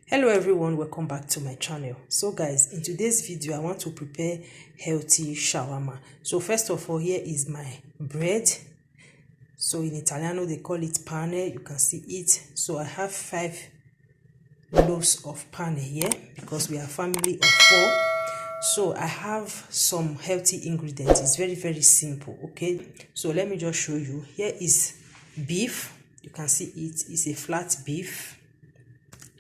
Hello everyone, welcome back to my channel. So guys, in today's video I want to prepare healthy shawarma. So first of all, here is my bread. So in Italiano they call it pane, you can see it. So I have 5 loaves of pane here because we are a family of 4. So I have some healthy ingredients. It's very simple. Okay, so let me just show you. Here is beef. You can see it is a flat beef.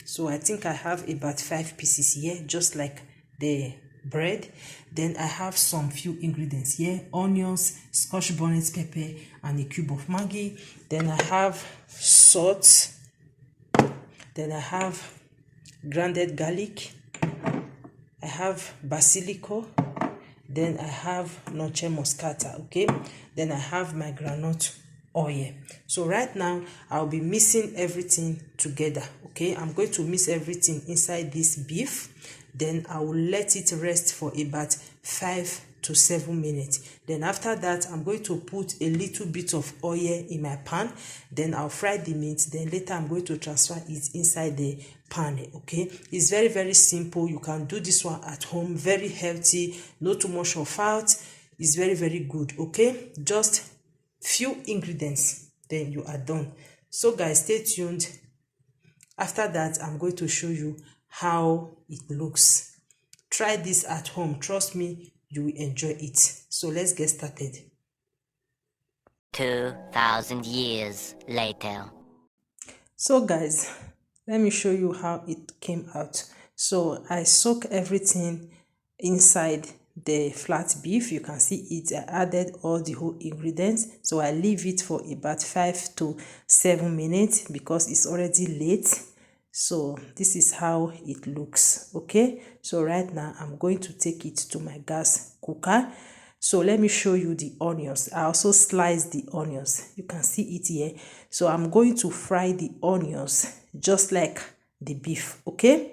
So I think I have about 5 pieces here, just like the bread. Then I have some few ingredients here: onions, scotch bonnet pepper, and a cube of Maggi. Then I have salt. Then I have grounded garlic. I have basilico. Then I have noce moscata. Okay, then I have my groundnut oil. So right now I'll be mixing everything together. Okay, I'm going to mix everything inside this beef. Then I will let it rest for about 5 to 7 minutes. Then after that I'm going to put a little bit of oil in my pan. Then I'll fry the meat. Then later I'm going to transfer it inside the pan. Okay, it's very simple. You can do this one at home. Very healthy, not too much of fat. It's very good. Okay, just few ingredients, then you are done. So guys, stay tuned. After that I'm going to show you how it looks. Try this at home, trust me, you will enjoy it. So let's get started. 2,000 years later. So guys, let me show you how it came out. So I soak everything inside the flat beef. You can see it. I added all the whole ingredients. So I leave it for about 5 to 7 minutes because it's already late. So this is how it looks. Okay, so right now I'm going to take it to my gas cooker. So let me show you the onions. I also slice the onions. You can see it here. So I'm going to fry the onions just like the beef. Okay,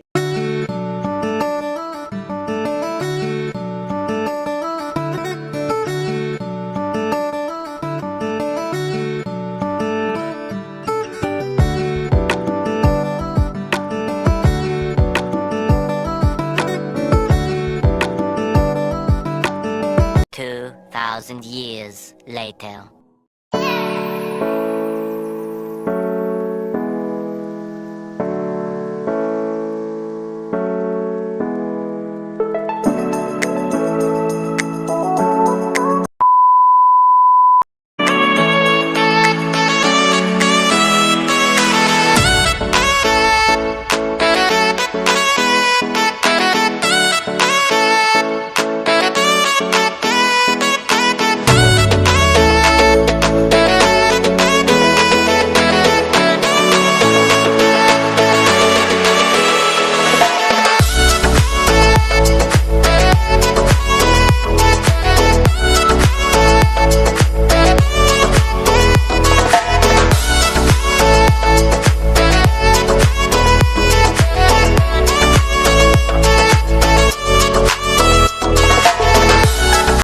2,000 years later.